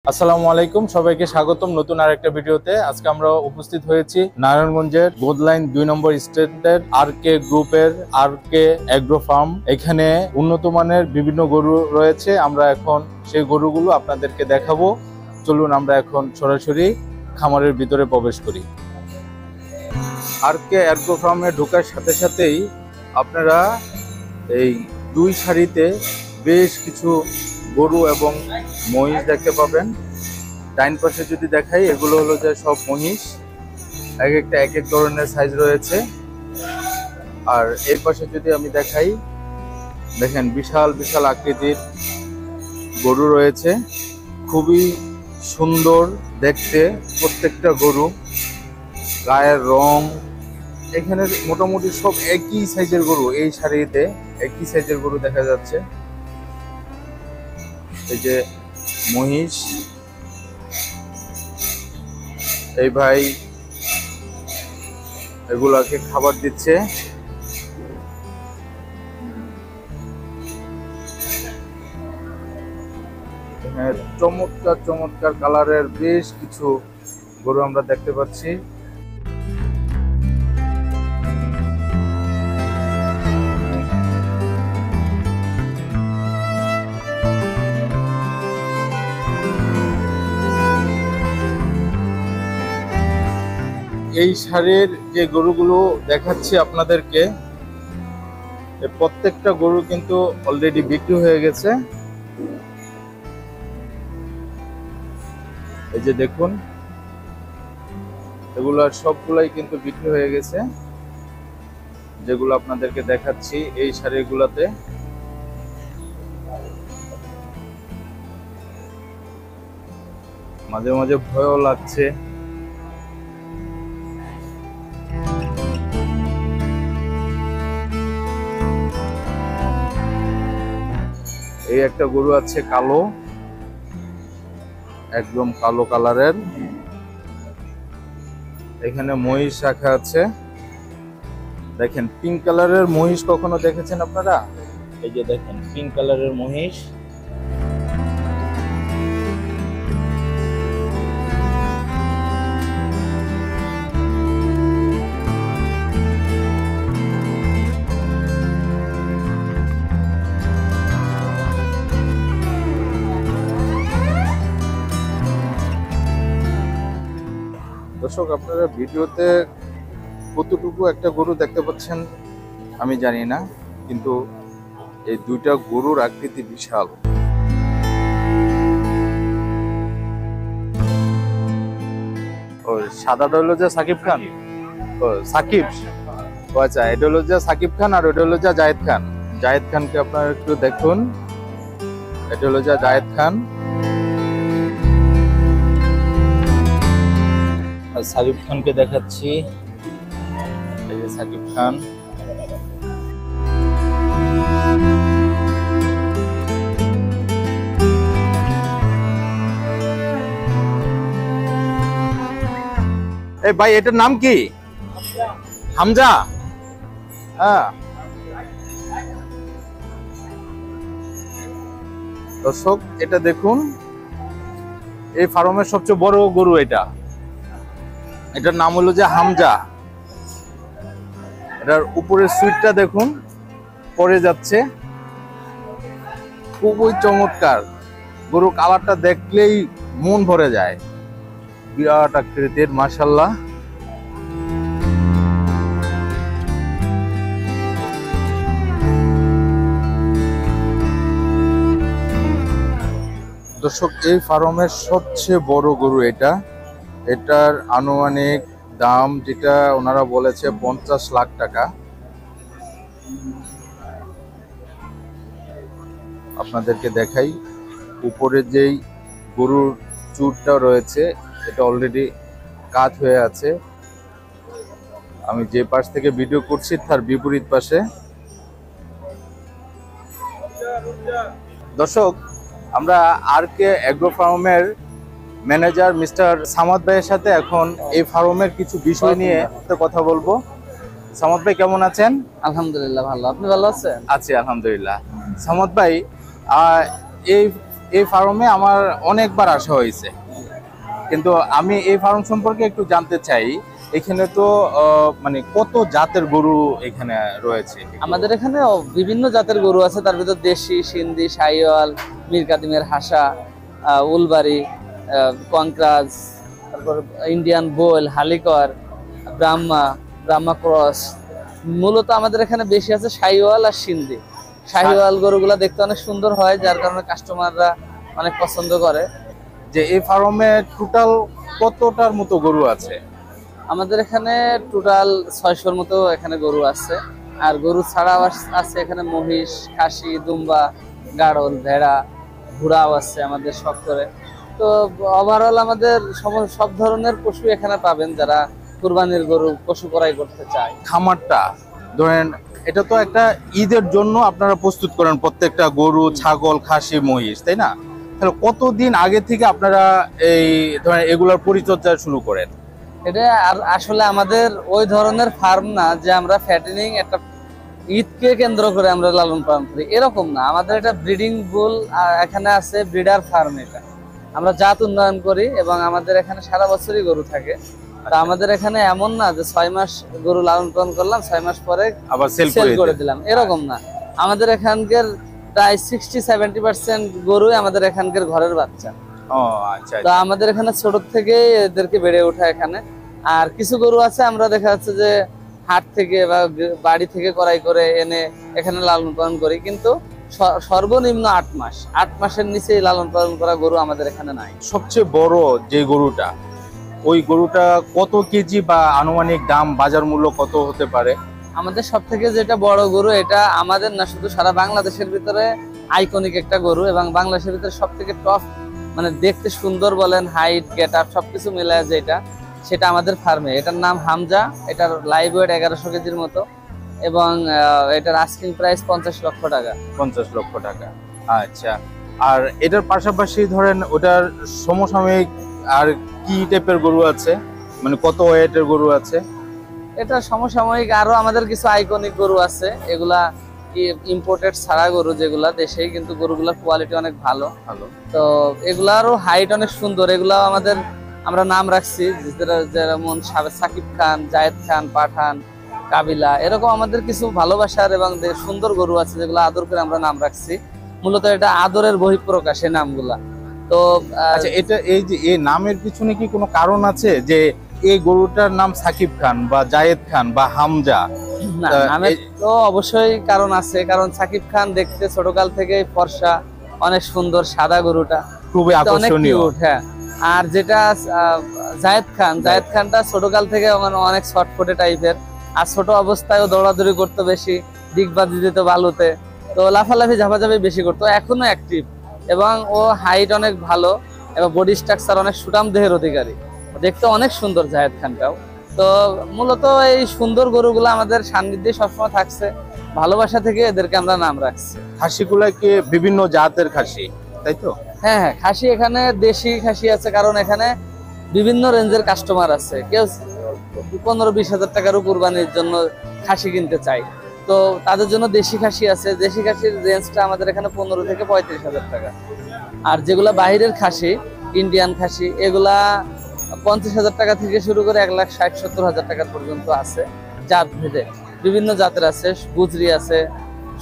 আসসালামু আলাইকুম, সবাইকে স্বাগতম নতুন আরেকটা ভিডিওতে। আজকে আমরা উপস্থিত হয়েছি নারায়ণগঞ্জের গোদলাইন 2 নম্বর স্ট্রিটের আরকে গ্রুপের আরকে এগ্রো ফার্ম। এখানে উন্নত মানের বিভিন্ন গরু রয়েছে। আমরা এখন সেই গরুগুলো আপনাদেরকে দেখাবো। চলুন আমরা এখন সরাসরি খামারের ভিতরে প্রবেশ করি। আরকে এগ্রো ফার্মে ঢোকার সাথে সাথেই আপনারা এই দুই সারিতে বেশ কিছু গরু এবং মহিষ দেখতে পাবেন। ডাইন পাশে যদি দেখাই, এগুলো হলো যে সব মহিষ, এক একটা এক এক ধরনের সাইজ রয়েছে। আর এর পাশে যদি আমি দেখাই, দেখেন বিশাল বিশাল আকৃতির গরু রয়েছে, খুবই সুন্দর দেখতে প্রত্যেকটা গরু। গায়ের রং এখানে মোটামুটি সব একই সাইজের গরু, এই সারিতে একই সাইজের গরু দেখা যাচ্ছে। এই যে মহিষ, এই ভাই এগুলাকে খাবার দিচ্ছে। চমৎকার চমৎকার কালারের বেশ কিছু গরু আমরা দেখতে পাচ্ছি। এই সারের যে গরুগুলো দেখাচ্ছি আপনাদেরকে, প্রত্যেকটা গরু কিন্তু অলরেডি বিক্রি হয়ে গেছে। এই যে দেখুন, এগুলো সবগুলাই কিন্তু বিক্রি হয়ে গেছে, যেগুলো আপনাদেরকে দেখাচ্ছি এই সারিগুলোতে। মাঝে মাঝে ভয়ও লাগছে। এই একটা গরু আছে কালো, একদম কালো কালারের। এখানে মহিষ রাখা আছে, দেখেন পিঙ্ক কালারের মহিষ কখনো দেখেছেন আপনারা? এই যে দেখেন পিঙ্ক কালারের মহিষ। দর্শক, আপনারা ভিডিওতে কতটুকু একটা গরু দেখতে পাচ্ছেন আমি জানি না, কিন্তু এই দুইটা গরুর আকৃতি বিশাল। ওই সাদাটা হলো যে সাকিব খান, ও সাকিব, ও আচ্ছা, এটা হলো যে সাকিব খান আর ওটা হলো যে জায়েদ খান। জায়েদ খানকে আপনারা একটু দেখুন, এটা হলো যে জায়েদ খান। সাকিব খানকে দেখাচ্ছি, এই যে সাকিব খান। এই ভাই, এটার নাম কি? হামজা। হ্যাঁ দর্শক, এটা দেখুন, এই ফার্মের সবচেয়ে বড় গরু এটা। এটার নাম হলো যে হামজা। এটার উপরের সুইটটা দেখুন পড়ে যাচ্ছে, খুবই চমৎকার গরু। কালারটা দেখলেই মন ভরে যায়, বিরাট আকৃতির, মাশাআল্লাহ। দর্শক, এই ফার্মের সবচেয়ে বড় গরু এটা। এটার আনুমানিক দাম যেটা ওনারা বলেছে 50 লাখ টাকা। আপনাদেরকে দেখাই, উপরে যেই গরুর চুরটা রয়েছে এটা অলরেডি কাজ হয়ে আছে। আমি যে পাশ থেকে ভিডিও করছি তার বিপরীত পাশে। দর্শক, আমরা আরকে এগ্রো ফার্মের ম্যানেজার মিস্টার সামাদ ভাইয়ের সাথে এখন এই ফার্মের কিছু বিষয় নিয়ে কথা বলবো। সামাদ ভাই, কেমন আছেন? আলহামদুলিল্লাহ ভালো, আপনি ভালো আছেন? আছি আলহামদুলিল্লাহ। সামাদ ভাই, এই এই ফার্মে আমার অনেকবার আসা হয়েছে, কিন্তু আমি এই ফার্ম সম্পর্কে একটু জানতে চাই। এখানে তো মানে কত জাতের গরু এখানে রয়েছে? আমাদের এখানে বিভিন্ন জাতের গরু আছে, তার ভিতর দেশি, সিন্ধি, শাহিওয়াল, মীর কাদিমের হাসা, উলবাড়ি, কঙ্করাজ, তারপর ইন্ডিয়ান বোল, হালিকর, ব্রাহ্মা, ব্রাহ্মা ক্রস। মূলত আমাদের এখানে বেশি আছে শাহিওয়াল আর সিন্ধি। শাহিওয়াল গরুগুলা দেখতে অনেক সুন্দর হয়, যার কারণে কাস্টমাররা অনেক পছন্দ করে। যে এই ফার্মে টোটাল কতটার মতো গরু আছে? আমাদের এখানে টোটাল 600-র মতো এখানে গরু আছে। আর গরু ছাড়াও আছে এখানে মহিষ, খাসি, দুম্বা, গাড়ল, ভেড়া, ঘোড়াও আছে আমাদের শখ করে। তো ওভারঅল আমাদের সব ধরনের পশু এখানে পাবেন যারা কুরবানির গরু পশু ক্রয় করতে চায়। খামারটা ধরেন, এটা তো একটা ঈদের জন্য আপনারা প্রস্তুত করেন প্রত্যেকটা গরু, ছাগল, খাসি, মহিষ, তাই না? তাহলে কতদিন আগে থেকে আপনারা এই ধরেন এগুলোর পরিচর্যা শুরু করেন? এটা আর আসলে আমাদের ওই ধরনের ফার্ম না যে আমরা ফ্যাটেনিং একটা ঈদকে কেন্দ্র করে আমরা লালন পালন করি, এরকম না। আমাদের এটা ব্রিডিং বুল এখানে আছে, ব্রিডার ফার্ম। এটা আমরা জাত উন্নয়ন করি এবং আমাদের এখানে সারা বছরই গরু থাকে। তা আমাদের এখানে এমন না যে 6 মাস গরু লালন পালন করলাম, 6 মাস পরে আবার সেল করে দিলাম, এরকম না। আমাদের এখানকার প্রায় 60-70% গরুই আমাদের এখানকার ঘরের বাচ্চা। আচ্ছা। তো আমাদের এখানে ছোট থেকে এদেরকে বেড়ে ওঠা এখানে। আর কিছু গরু আছে আমরা দেখা যাচ্ছে যে হাট থেকে বা বাড়ি থেকে ক্রয় করে এনে এখানে লালন পালন করি, কিন্তু সর্বনিম্ন 8 মাস, 8 মাসের নিচে লালন পালন করা গরু আমাদের এখানে নাই। সবচেয়ে বড় যে গরুটা, ওই গরুটা কত কেজি বা আনুমানিক দাম, বাজার মূল্য কত হতে পারে? আমাদের সব থেকে যেটা বড় গরু, এটা আমাদের না শুধু সারা বাংলাদেশের ভিতরে আইকনিক একটা গরু, এবং বাংলাদেশের ভিতরে সব থেকে টপ, মানে দেখতে সুন্দর বলেন, হাইট, গেট আপ সবকিছু মিলায় যেটা, সেটা আমাদের ফার্মে। এটার নাম হামজা। এটার লাইভ ওয়েট 1100 কেজির মতো, এবং এটার আস্কিং প্রাইস 50 লক্ষ টাকা। 50 লক্ষ টাকা, আচ্ছা। আর এটার পাশাপাশি ধরেন ওটার সমসাময়িক আর কি টাইপের গরু আছে, মানে কত ওয়েটের গরু আছে? এটা সমসাময়িক আরো আমাদের কিছু আইকনিক গরু আছে, এগুলা ইম্পোর্টেড ছাড়া গরু, যেগুলা দেশেই, কিন্তু গরুগুলোর কোয়ালিটি অনেক ভালো। তো এগুলারও হাইট অনেক সুন্দর। এগুলা আমাদের আমরা নাম রাখছি, যেমন সাকিব খান, জায়েদ খান, পাঠান, কাবিলা, এরকম আমাদের কিছু ভালোবাসার এবং সুন্দর গরু আছে যেগুলো আদর করে আমরা নাম রাখছি। মূলত এটা আদরের বহিঃপ্রকাশ এই নামগুলা। তো আচ্ছা, এটা এই যে এই নামের পিছনে কি কোনো কারণ আছে যে এই গরুটার নাম সাকিব খান বা জায়েদ খান বা হামজা? না, নামের তো অবশ্যই কারণ আছে, কারণ সাকিব খান দেখতে ছোটকাল থেকে ফর্সা, অনেক সুন্দর, সাদা গরুটা খুবই আকর্ষণীয়। হ্যাঁ। আর যেটা জায়েদ খানটা ছোটকাল থেকে অনেক শর্টফুটে টাইপের, আর ছোট অবস্থায়ও দৌড়াদৌড়ি করতো বেশি, দিগবাজি দিত বালুতে, তো লাফালাফি ঝাপাঝাপি বেশি করতো, এখনো অ্যাক্টিভ, এবং ও হাইট অনেক ভালো এবং বডি স্ট্রাকচার অনেক সুঠাম দেহের অধিকারী, দেখতে অনেক সুন্দর জায়েদ খানটাও। তো মূলত এই সুন্দর গরুগুলো আমাদের সান্নিধ্যে সবসময় থাকছে, ভালোবাসা থেকে এদেরকে আমরা নাম রাখছি। খাসিগুলা কি বিভিন্ন জাতের খাসি, তাই তো? হ্যাঁ হ্যাঁ, খাসি এখানে দেশি খাসি আছে, কারণ এখানে বিভিন্ন রেঞ্জের কাস্টমার আছে। কেউ 15-20 হাজার টাকারও কুরবানির জন্য খাসি কিনতে চাই, তো তাদের জন্য দেশি খাসি আছে। দেশি খাসির রেঞ্জটা আমাদের এখানে 15 থেকে 35 হাজার টাকা। আর যেগুলা বাহিরের খাসি, ইন্ডিয়ান খাসি, এগুলা 50 হাজার টাকা থেকে শুরু করে 1,60,70 হাজার টাকা পর্যন্ত আছে। জাত ভেদে বিভিন্ন জাতের আছে, গুজরি আছে,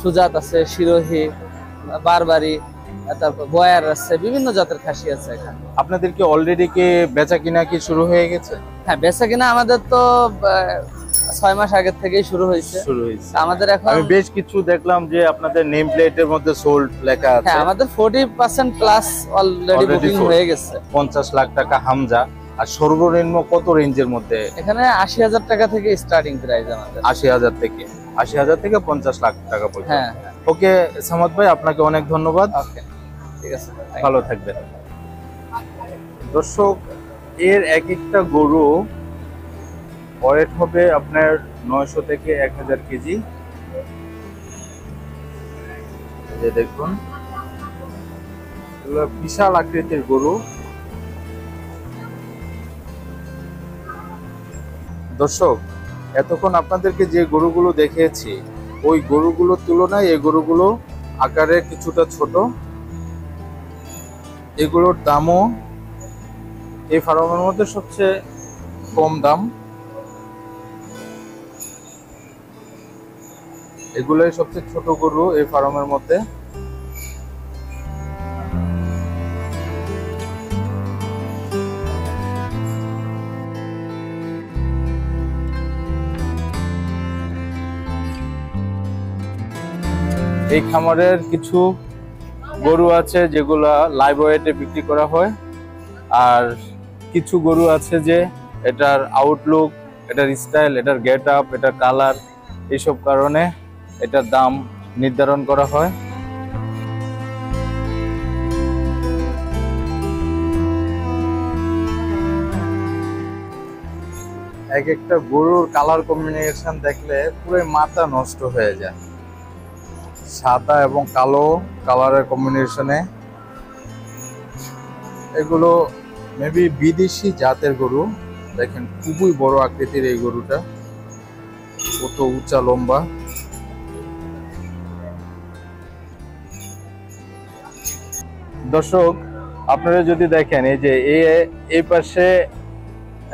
সুজাত আছে, সিরোহি, বারবারি, তারপর বয়ার আছে, বিভিন্ন জাতের খাসি আছে এখানে। আপনাদের কি অলরেডি কি বেচা কিনা কি শুরু হয়ে গেছে? হ্যাঁ, বেচা কিনা আমাদের তো 6 মাস আগের থেকেই শুরু হয়েছে। আমাদের এখন আমি বেশ কিছু দেখলাম যে আপনাদের নেম প্লেটের মধ্যে সোল্ড লেখা আছে। হ্যাঁ, আমাদের 40% প্লাস অলরেডি বুকিং হয়ে গেছে। 50 লাখ টাকা হামজা। আর সর্বনিম্ন কত রেঞ্জের মধ্যে? এখানে 80 হাজার টাকা থেকে স্টার্টিং প্রাইস আমাদের। 80 হাজার থেকে 50 লাখ টাকা পর্যন্ত। হ্যাঁ। ওকে সামাদ ভাই, আপনাকে অনেক ধন্যবাদ। ওকে, ঠিক আছে, ভালো থাকবেন। দর্শক, এর এক একটা গরু ওয়েট হবে আপনার 900 থেকে 1000 কেজি। এই দেখুন, এগুলো বিশাল আকৃতির গরু। দর্শক, এতক্ষণ আপনাদেরকে যে গরুগুলো দেখিয়েছি, ওই গরুগুলোর তুলনায় এই গরুগুলো আকারে কিছুটা ছোট। এগুলোর দামও এই ফার্মের মধ্যে সবচেয়ে কম দাম। এগুলোই সবচেয়ে ছোট গরু এই ফার্মের মধ্যে। এই খামারের কিছু গরু আছে যেগুলা লাইভ ওয়েটে বিক্রি করা হয়, আর কিছু গরু আছে যে এটার আউটলুক, এটার স্টাইল, এটার গেট আপ, এটার কালার, এইসব কারণে এটার দাম নির্ধারণ করা হয়। এক একটা গরুর কালার কম্বিনেশন দেখলে পুরো মাথা নষ্ট হয়ে যায়। সাদা এবং কালো কালারের কম্বিনেশনে। এগুলো মেবি বিদেশি জাতের গরু। দেখেন খুবই বড় আকৃতির এই গরুটা, কত উঁচা লম্বা। দর্শক আপনারা যদি দেখেন, এই যে এই পাশে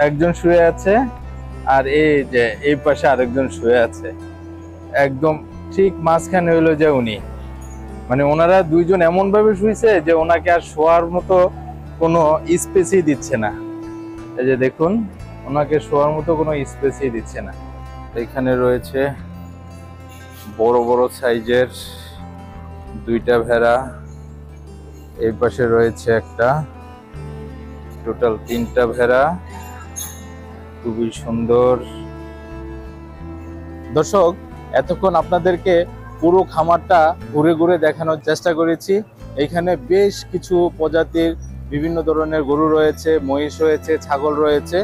একজন শুয়ে আছে, আর এই যে এই পাশে আরেকজন শুয়ে আছে, একদম ঠিক মাঝখানে হইলো যে উনি, মানে ওনারা দুইজন এমন ভাবে শুয়েছে যে ওনাকে আর শোয়ার মতো কোনো স্পেসই দিচ্ছে না। এই যে দেখুন, ওনাকে শোয়ার মতো কোনো স্পেসই দিচ্ছে না। এখানে রয়েছে বড় বড় সাইজের দুইটা ভেড়া, এই পাশে রয়েছে একটা, টোটাল 3টা ভেড়া, খুবই সুন্দর। দর্শক এতক্ষণ আপনাদেরকে পুরো খামারটা ঘুরে ঘুরে দেখানোর চেষ্টা করেছি। এখানে বেশ কিছু প্রজাতির বিভিন্ন ধরনের গরু রয়েছে, মহিষ রয়েছে, ছাগল রয়েছে।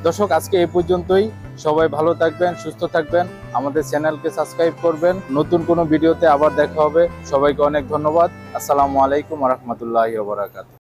দর্শক আজকে এই পর্যন্তই। সবাই ভালো থাকবেন, সুস্থ থাকবেন, আমাদের চ্যানেলকে সাবস্ক্রাইব করবেন। নতুন কোনো ভিডিওতে আবার দেখা হবে। সবাইকে অনেক ধন্যবাদ। আসসালামু আলাইকুম ওয়া রাহমাতুল্লাহি ওয়া বারাকাতুহু।